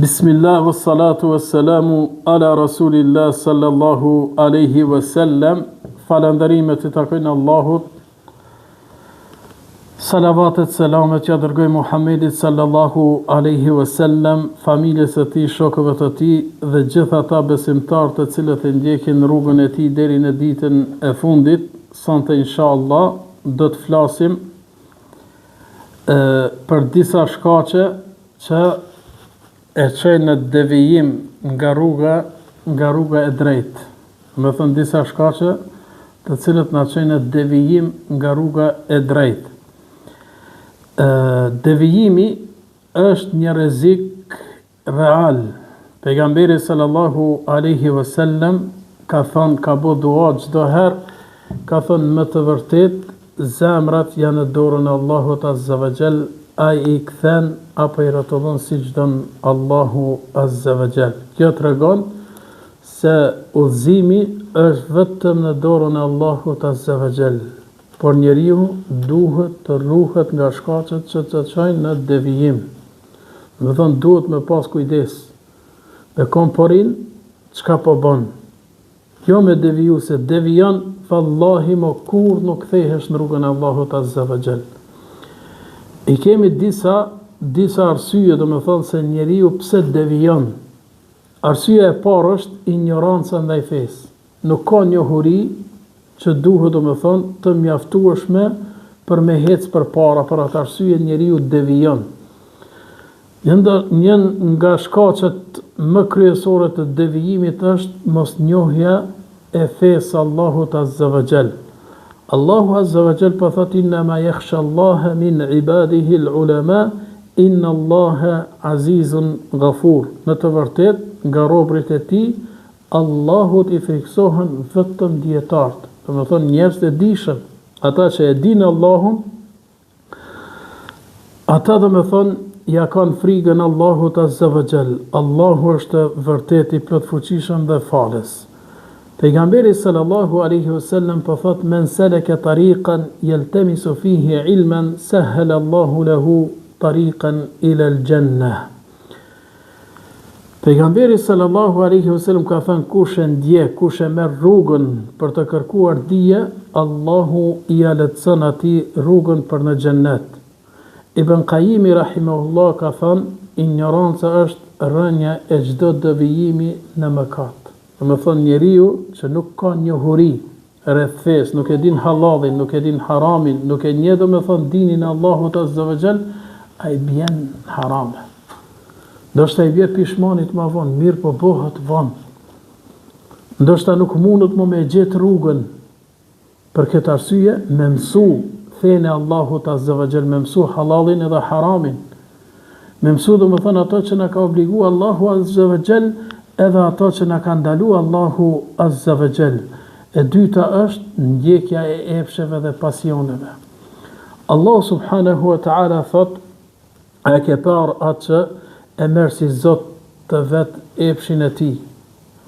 Bismillah wa salatu wa salamu ala rasulillah sallallahu alaihi wa sallam. Falënderimet I takojnë Allahut. Salavatet, selamet që dërgoj Muhammedit sallallahu alaihi wa sallam, familjes e tij, shokëve të tij dhe gjithë ata besimtarë të cilët e ndjekin rrugën e tij deri në ditën e fundit. Sonte inshallah do të flasim për disa shkaqe që e çojnë në devijim nga rruga e drejtë. Me thënë disa shkaqe të cilët na çojnë në devijim nga rruga e drejtë. Devijimi është një rrezik real. Pejgamberi sallallahu alaihi wasallam ka thënë, ka bë dua çdo herë, ka thënë më të vërtet zemrat janë në dorën e Allahut azza wa jall, ai I kthen apo I rrotullon siç don Allahu azza wa jall. Kjo tregon se udhëzimi është vetëm në dorën e Allahut azza wa jall, por njeriu duhet të ruhet nga shkaqet që të çojnë në devijim. Do të thonë duhet me pas kujdes. Me komporin çka po bën. Jo me deviju, se devijon vallahi mo kur nuk kthehesh në rrugën e Allahut azza wa jall. I kemi disa arsye, do me thonë se njeriu pse devijon. Arsyeja e parë është ignoranca ndaj fesë. Nuk ka njohuri që duhet, do me thonë, të mjaftueshme për me hec përpara, për atë arsye njeriu devijon. Një nga shkaqet më kryesore të devijimit është mosnjohja e fesë Allahut azza wa jall. Allahu azza wa jall po thot inna ma yakhsha Allah min ibadihi al-ulama inna Allah azizun ghafur. Në të vërtet nga robërit e tij Allahut I friksohen vetëm dietarët. Do të thonë njerëz të dijshëm, ata që e dinë Allahun, ata do të thonë ja kanë frikën Allahut azza wa jall. Allahu është vërtet I plot fuqishëm dhe falës. Pejgamberi sallallahu alaihi wasallam po thot men salaka tariqan yaltamisu fihi ilman sahhala Allahu lahu tariqan ila al-jannah. Pejgamberi sallallahu alaihi wasallam ka thënë kush e ndjek, kush e merr rrugën për të kërkuar dije, Allahu I lehtëson atij rrugën për në xhennet. Ibn Qayyim rahimahullah ka thënë ignoranca është rënja e çdo devijimi në mëkat. Do të thonë njeriu që nuk ka njohuri rreth fesë, nuk e din halalin, nuk e din haramin, nuk e njeh, do të thonë dinin e Allahut azza wa jall, ai bjen haram. Ndoshta I bie pishmanit më vonë, mirë po bëhet vonë. Ndoshta nuk mundet më me gjetë rrugën. Për këtë arsye, me mësu fenë e Allahut azza wa jall, me mësu halalin edhe haramin. Me mësu, do të thonë ato që na ka obliguar Allahu azza wa jall, edhe ato që na ka ndalu Allahu azza wa jall. E dyta është ndjekja e epsheve dhe pasioneve. Allah subhanahu wa ta'ala thot, a ke parë atë që e merr si Zot të vet epshin e tij.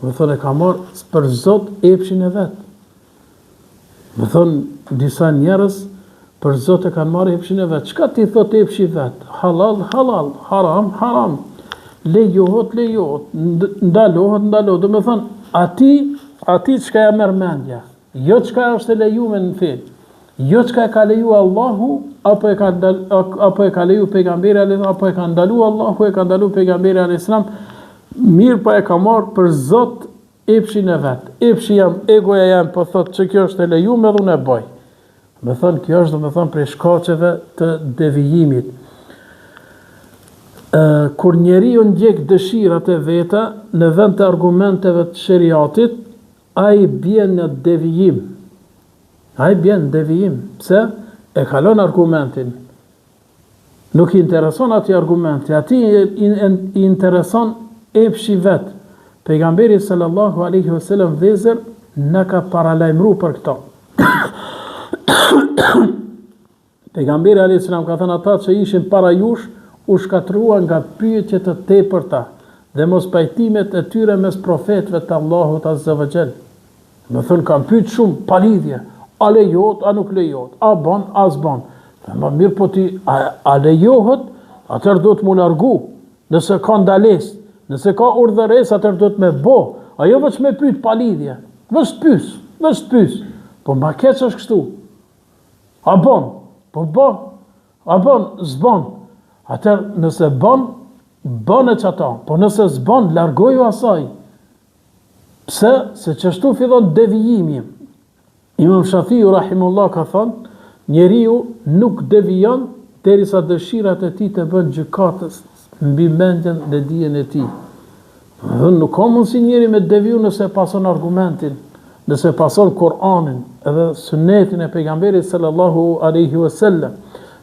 Do thonë ka marr për Zot epshin e vet. Do thonë disa njerëz për Zot e kanë marrë epshin e vet. Çka ti thot epshi vet? Halal, halal, haram, haram. Lejohet, ndalohet. Do me thonë, ati çka ja merr mendja, jo çka është e lejuar në fe, jo çka e ka lejuar Allahu, apo e ka lejuar pejgamberi apo e ka ndaluar Allahu, e ka ndaluar pejgamberi alayhis salam, mirë po e ka marrë për Zot epshin e vet. Epshi jam, egoja jam, po thot që kjo është e lejuar, edhe unë e bëj. Me thonë, kjo është, do me thonë, prej shkaqeve të devijimit. Kur njeriu ndjek dëshirat e veta në vend të argumenteve të shariatit, ai bjen në devijim. Pse? E kalon argumentin. Nuk I intereson ati argumenti, ati I intereson epshi vet. Pejgamberi sallallahu alaihi wasallam vezër na ka paralajmëruar për këto. Pejgamberi alayhis salam ka thënë ata që ishin para jush u shkatruan nga pyetjet të tepërta dhe mos pajtimet e tyre mes profetëve të Allahut azza wa jall. Me thënë kam pyet shumë pa lidhje, a lejohet, a nuk lejohet, a ban, a s'ban. Më mirë po ti, a lejohet, atër do të mu largu, nëse ka ndalesë. Nëse ka urdhëresë, atëherë duhet me bo. Ajo veç me pyet pa lidhje. Veç të pyes. Po ma keq është kështu. A bon? Po bon. A bon? S'bon. Atëherë nëse bon, bon e qëta. Po nëse s'bon, largoju asaj. Pse? Se qështu fillon devijimi. Imam Shafiu rahimullah ka thënë, njeriu nuk devijon derisa dëshirat e tij të bën gjykatës mbi mendjen dhe dijen e tij. Nuk ka mundësi njeri me deviju nëse pason argumentin, nëse pason Kur'anin edhe sunetin e pejgamberit sallallahu alaihi wasallam.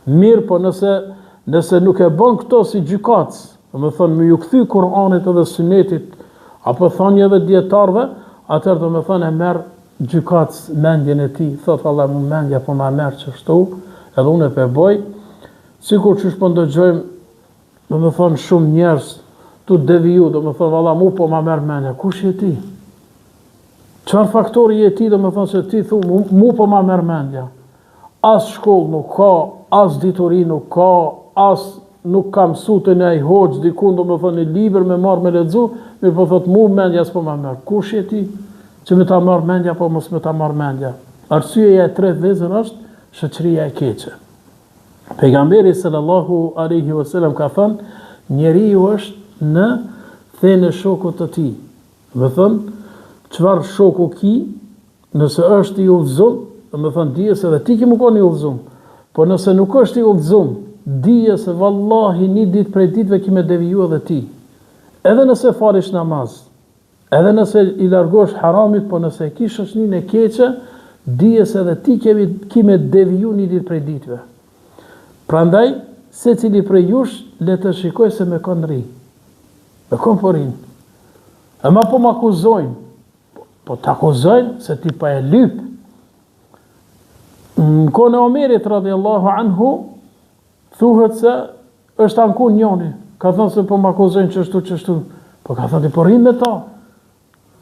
Mirë, po nëse nuk e bën këto si gjykatës, do të thonë me ju kthy Kur'anit edhe sunetit apo thonjeve dietarëve, atëherë do të thonë e merr gjykatës mendjen e tij, thot Allah më mendja po ma merr çështu, edhe unë e bëj, sikur që po ndëgjojmë, do të thonë shumë njerëz tu deviju, do të thonë Allah mu po ma merr mendja, kush je ti? Çfarë faktori je ti, do të thonë se ti thu mu po ma merr mendja? As shkollë nuk ka, as dituri nuk ka, as nuk kam mësu të ne ai hoxh diku, do të thonë libër me marr me lexu, mirë po thot mu mendja s'po ma merr. Kush je ti? Që me ta marr mendja, po mos me ta marr mendja. Arsyeja e tretë vezër është shoqëria e keqe. Pejgamberi sallallahu alaihi wasallam ka thënë, njeriu është në thene shokut të tij. Do thënë, çfarë shoku ki, nëse është i udhëzuar, do thënë dije se edhe ti ke më qenë i udhëzuar. Po nëse nuk është i udhëzuar, dije se vallahi një ditë prej ditëve ki me deviju edhe ti. Edhe nëse falish namaz, edhe nëse i largosh haramit, po nëse ki shoqërinë e keqe, dije se edhe ti ki me deviju një ditë prej ditëve. Prandaj, secili prej jush le të shikoj se me kon ri. Me kon po rin. Ama po më akuzojnë. Po të akuzojnë se ti pa e lyp. Në kohën e Omerit radhiyallahu anhu, thuhet se është anku njoni. Ka thënë se po më akuzojnë çështu. Po ka thënë ti po rin me ta.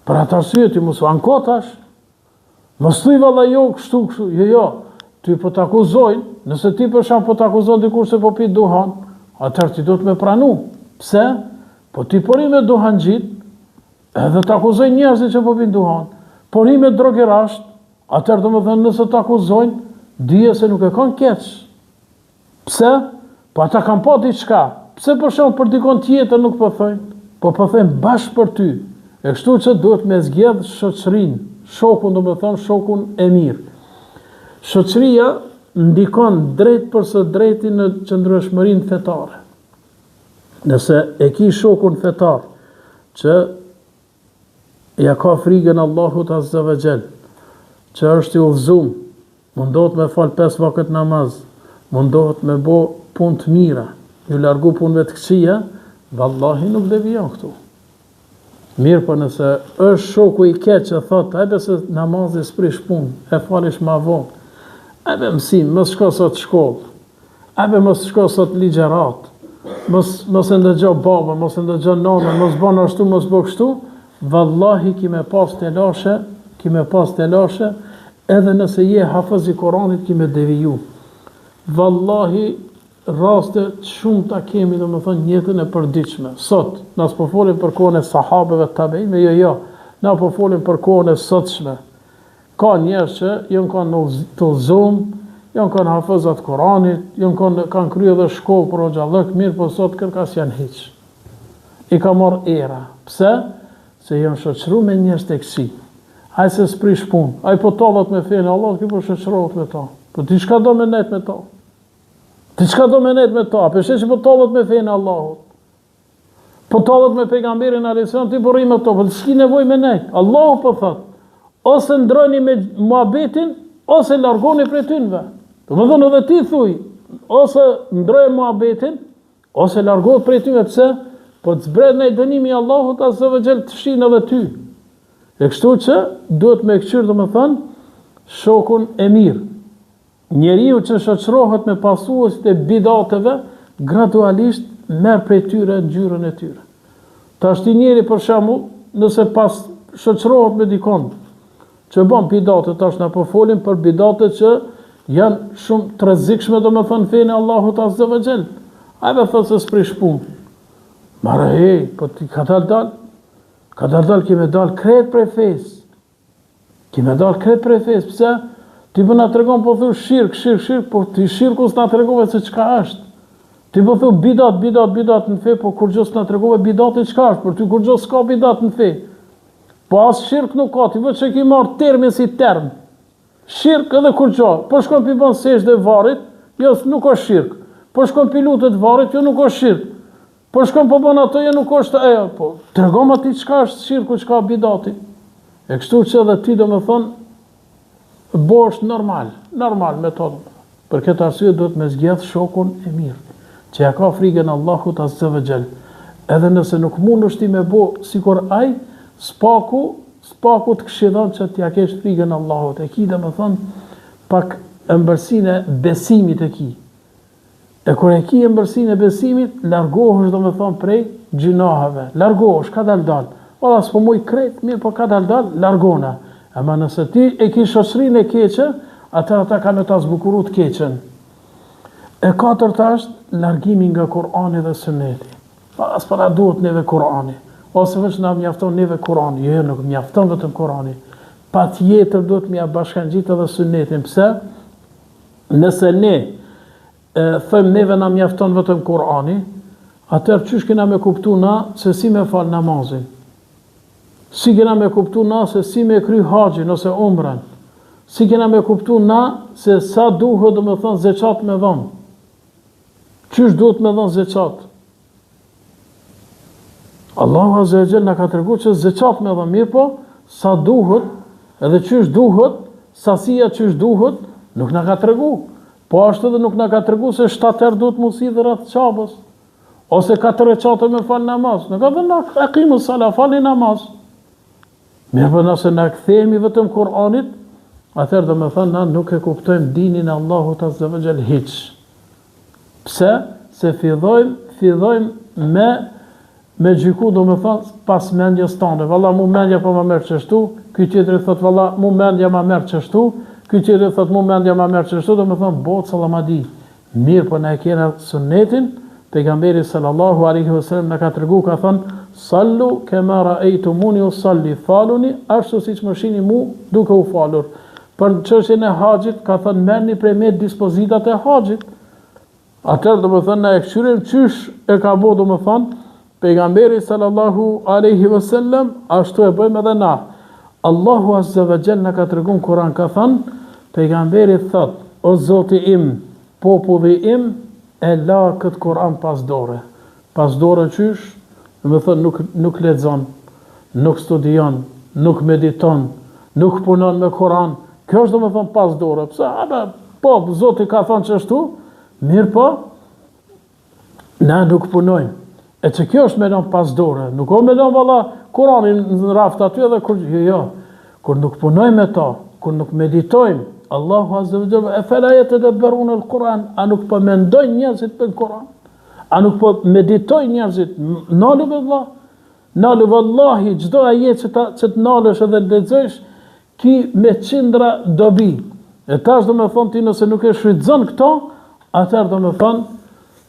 Për atë arsye ti mos u ankotash. Mos thuj valla jo kështu. Jo. Ti po të akuzojnë, nëse ti për shkak po të akuzon dikush se po pi duhan, atëherë ti do të më pranu. Pse? Po ti po ri me duhanxhit, edhe të akuzojnë njerëzit që po pin duhan. Po ri me drogerasht, atëherë do të thënë nëse të akuzojnë, dije se nuk e kanë keq. Pse? Po ata kanë pa diçka. Pse për shkak për dikon tjetër nuk po thojnë? Po thojnë bashkë për ty. E kështu që duhet me zgjedh shoqërinë, shokun, do të thonë shokun e mirë. Shoqëria ndikon drejt për së drejti në qëndrueshmërinë fetare. Nëse e ki shokun fetar që ja ka frikën Allahut azza wa jall, që është i udhëzuar, mundohet me fal 5 vakët namaz, mundohet me bo punë të mira, ju largu punëve të këqija, vallahi nuk devijon këtu. Mirë, po nëse është shoku i keq që thot, hajde se namazi s'prish punë, e falish ma vonë, hajde mësim, mos shko sot shkollë, hajde mos shko sot ligjerat, mos e ndëgjo baba, mos e ndëgjo nona, mos bën ashtu, mos bë kështu, vallahi ki me pas të lashe, edhe nëse je hafëz i Koranit ki me deviju. Vallahi raste shumë ta kemi, do më thënë, jetën e përdiqme. Sot, na s'po folim për kohën e sahabeve tabeime, jo, na po folim për kohën e sotshme. Ka njerëz që janë kanë të udhëzuar, janë kanë hafëzat Koranit, kanë kryer edhe shkollë për xhallëk, mirë, po sot kërkas janë hiç. I ka marrë era. Pse? Se janë shoqëruar me njerëz të këqij. Ai se s'prish punë, ai po tallet me fenë Allah, ky po shoqërohet me ta. Po ti çka do me net me ta? Ti çka do me net me ta? Pse që po tallet me fenë Allahut? Po tallet me pejgamberin alayhis salam, ti po rri me to, po s'ki nevojë me net. Allahu po thot, ose ndroni me muhabetin, ose largoni prej tynve. Domethënë edhe ti thuj, ose ndroj muhabetin, ose largohet prej tynve. Pse? Po të zbret në dënimi i Allahut azza wa jall të fshin edhe ty. E kështu që duhet me këqyr, domethënë, shokun e mirë. Njeriu që shoqërohet me pasuesit e bidateve, gradualisht merr prej tyre ngjyrën e tyre. Tash ti njeri për shembull, nëse pas shoqërohet me dikon që bën bidate, tash na po folim për bidate që janë shumë të rrezikshme, domethënë fenë Allahut azza wa jall. Ai vetë thotë se s'prish punë. Marë po ti ka dal kime dal kret prej fes. Kime dal kret prej fes, pse? Ti po na tregon po thu shirk, po ti shirku s'na tregove se çka është. Ti po thu bidat në fe, po kur gjë s'na tregove bidati çka është, por ti kur gjë s'ka bidat në fe. Po as shirk nuk ka, ti vetë që ki marrë termin si term. Shirk edhe kur gjë, po shkon pi bën sejdë varrit, jo nuk është shirk. Po shkon pi lutet varrit, jo nuk është shirk. Po shkon po bën ato, jo nuk është ajo, po tregom aty çka është shirku, çka bidati. E kështu që edhe ti do më thonë, bosh normal metodë. Për këtë arsye duhet me zgjedh shokun e mirë, që ja ka frikën Allahut Azza wa Jall. Edhe nëse nuk mundesh ti me bo sikur ai, spaku të këshillon që t'ja kesh frikën Allahut. E ki dhe më thonë pak ëmbërsinë e besimit e ki. E kur e ki ëmbërsinë e besimit, largohesh dhe më thonë prej gjinahave. Largohesh, ka dal. Ola s'po muj krejt, mirë po ka dal, largona. Ama nëse ti e ki shoqërinë e keqe, ata ka me ta zbukuru të keqen. E katërta është largimi nga Kur'ani dhe Sunneti. As para duhet neve Kur'ani. Ose veç na mjafton neve Kur'ani. Jo, nuk mjafton vetëm Kur'ani. Patjetër duhet mja bashkangjit edhe Sunnetin. Pse? Nëse ne thëmë neve na mjafton vetëm Kur'ani, atëherë qysh kena me kuptu na se si me fal namazin. Si kena me kuptu na se si me kry haxhin ose umrën. Si kena me kuptu na se sa duhet dhe me thonë zeqat me dhënë. Qysh duhet me dhënë zeqat? Allahu Azza wa Jall na ka treguar që zeqat me dhënë, mirë po, sa duhet, edhe qysh duhet, sasia qysh duhet, nuk na ka treguar. Po ashtu edhe nuk na ka treguar se 7 herë duhet mos i rreth çabës, ose 4 recate me fal namaz. Nuk ka thënë aqimu salat, falni namaz. Mirë po nëse na kthehemi vetëm Kur'anit, atëherë do të thonë na nuk e kuptojmë dinin e Allahut Azza wa Jall hiç. Pse? Se fillojmë me gjyku, do me thonë, pas mendjes tane. Valla mu mendja pa ma merë qështu, ky tjetëri thot, valla mu mendja ma merë qështu, ky tjetëri thot, mu mendja ma merë qështu, do me thonë, botë salamadi. Mirë, po në e kena sunnetin, pejgamberi sallallahu alaihi wasallam në ka tërgu, ka thonë, sallu kema ra'aytumuni usalli, faluni, ashtu si që më shini mu, duke u falur. Për çështjen e haxhit, ka thonë, merrni prej me dispozitat e haxhit. Atëherë, do me thonë, na e këshyrim qysh e ka bo, do me thonë, pejgamberi sallallahu alaihi wasallam, ashtu e bëjmë edhe na. Allahu Azza wa Jall na ka treguar Kur'an, ka thënë, pejgamberi thot, o Zoti im, populli im e la këtë Kur'an pas dore. Pas dore qysh? Do të thonë nuk lexon, nuk studion, nuk mediton, nuk punon me Kur'an. Kjo është do të thonë pas dore. Pse? Po, Zoti ka thënë çështu, mirë po, na nuk punojmë. E që kjo është me lënë pas dore, nuk o me lënë valla Kur'anin në raft aty edhe kur, jo, kur nuk punojmë me ta, kur nuk meditojmë, Allahu Azza wa Jalla, e fela yatadabbaruna al-Qur'an, a nuk po mendojnë njerëzit për Kur'an, a nuk po meditojnë njerëzit, nalu vallahi, çdo ajet që të nalësh edhe lexosh, ki me qindra dobi. E tash do me thonë ti nëse nuk e shfrytëzon këto, atëherë do me thonë,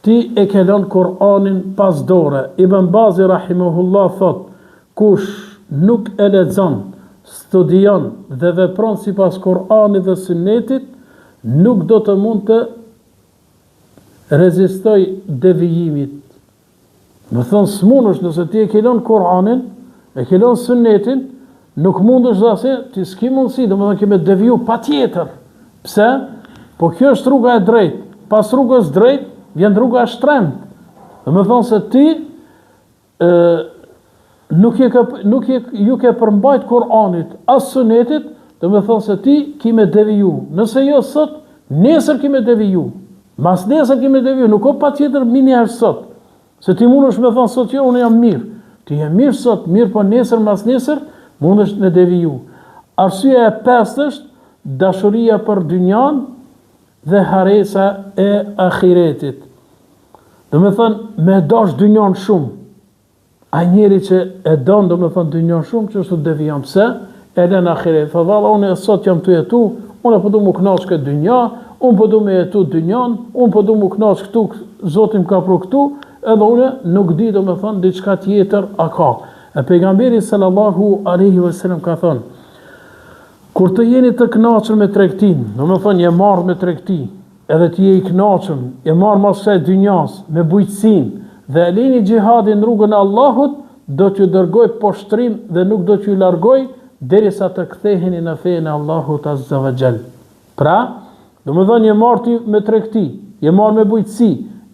ti e ke lënë Kur'anin pas dore. Ibn Bazi rahimahullah thot, kush nuk e lexon, studion dhe vepron sipas Kur'anit dhe Sunnetit, nuk do të mund të rezistoj devijimit. Më thonë s'munësh nëse ti e ke lënë Kur'anin, e ke lënë Sunnetin, nuk mundesh dase, ti s'ki mundësi, do më thonë keme deviju patjetër. Pse? Po kjo është rruga e drejtë. Pas rrugës drejt, vjen rruga e shtrenjtë. Do me thonë se ti nuk ju ke përmbajt Kur'anit as Sunetit, do me thonë se ti ki me deviju. Nëse jo sot, nesër ki me deviju. Mas nesër ki me deviju, nuk o pa tjetër minjarë sot. Se ti mund është me thonë sot jo, unë jam mirë. Ti jam mirë sot, mirë po nesër, mas nesër, mund është me deviju. Arsyeja e pestë është dashuria për dynjan dhe haresa e ahiretit. Do me thënë, me dash dynjan shumë. A njeri që e donë, do me thënë, dynjan shumë, që është të devijan. Pse? Edhe në ahiret. Fa valla, unë e sot jam të jetu, unë e përdu mu knaqë këtë dynja, unë përdu me jetu dynjan, unë përdu mu knaqë këtu, Zotim ka pru këtu, edhe unë nuk di domethënë diçka tjetër a ka. E pejgamberi sallallahu alaihi wasallam ka thonë, kur të jeni të kënaqur me tregtin, domethënë je marrë me tregti, edhe ti je i kënaqur, je marrë mas kësaj dynjas me bujqësinë dhe e lini xhihadin në rrugën e Allahut, do t'ju dërgoj poshtrim dhe nuk do t'ju largoj derisa të ktheheni në fenë e Allahut azza wa jall. Pra, domethënë je marrë ti me tregti, je marrë me bujqësi,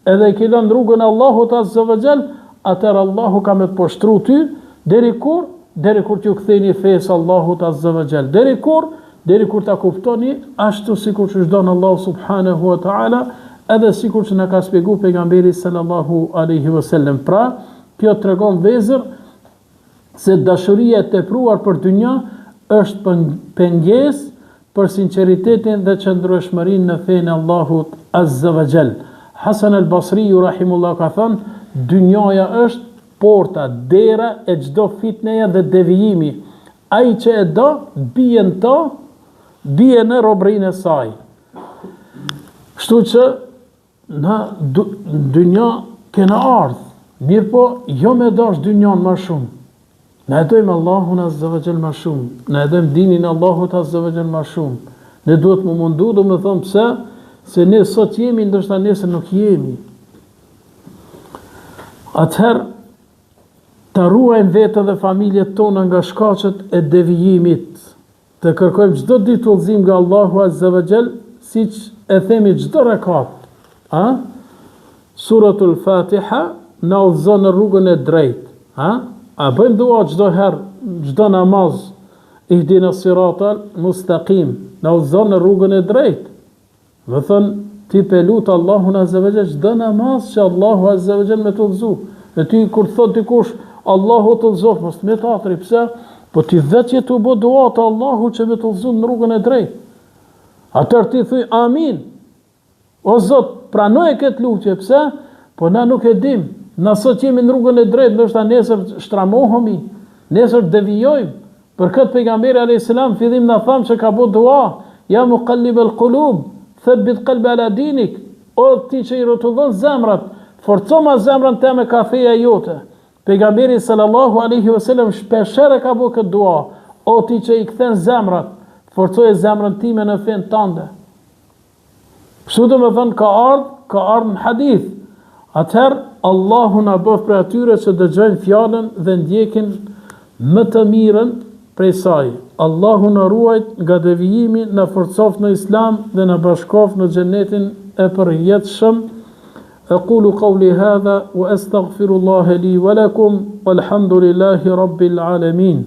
edhe e ke lënë rrugën e Allahut azza wa jall, atëherë Allahu ka me të poshtru ty deri kur? Deri kur t'ju ktheni fesë Allahut azza wa jall. Deri kur? Deri kur ta kuptoni ashtu sikur që çdon Allahu subhanahu wa taala, edhe sikur që na ka shpjeguar pejgamberi sallallahu alaihi wasallam. Pra, kjo tregon vëzër se dashuria e tepruar për dynja është pengesë për sinqeritetin dhe qëndrueshmërinë në fenë e Allahut azza wa jall. Hasan al-Basri rahimullahu ka thënë, dynjaja është porta, dera e çdo fitneje dhe devijimi. Ai që e do, bie në to, bie në robrinë e saj. Kështu që në dynja kena ardhë, mirë po, jo me dash dynjan më shumë. Ne e dojmë Allahun azza wa jall më shumë, ne e dojmë dinin Allahut azza wa jall më shumë. Ne duhet më mundu, do më thonë pse, se ne sot jemi, ndoshta nesër nuk jemi. Atëherë, të ruajmë vetë dhe familjet tona nga shkaqet e devijimit, të kërkojmë çdo ditë udhëzim nga Allahu azza wa jall, siç e themi çdo rekat. Suratul Fatiha na udhëzon në rrugën e drejtë. A bëjmë dua çdo herë, çdo namaz, ihdina siratal mustaqim, na udhëzon në rrugën e drejtë. Do thonë ti pe lut Allahun azza wa jall çdo namaz që Allahu azza wa jall me të udhëzu. E ti kur thot dikush Allahu të udhëzof, mos me të atri, pse? Po ti vetë tu bë dua te Allahu që me të udhëzu në rrugën e drejtë. Atëherë ti thuj amin. O Zot, pranoj këtë lutje, pse? Po na nuk e dim. Na sot jemi në rrugën e drejtë, ndoshta nesër shtramohemi, nesër devijojmë. Për këtë pejgamberi alayhis salam fillim na tham se ka bë dua, ya muqallibal qulub, thabbit qalbi ala dinik. O ti që i rrotullon zemrat, forco ma zemrën tëme ka feja jote. Pejgamberi sallallahu alaihi wasallam shpeshherë ka bë këtë dua. O ti që i kthen zemrat, forcoje zemrën time në fen tënde. Kështu do të thonë ka ardhur në hadith. Atëherë Allahu na bëf për atyre që dëgjojnë fjalën dhe ndjekin më të mirën prej saj. Allahu na ruajt nga devijimi, na forcoft në Islam dhe na bashkoft në xhenetin e përjetshëm. أقول قولي هذا وأستغفر الله لي ولكم والحمد لله رب العالمين.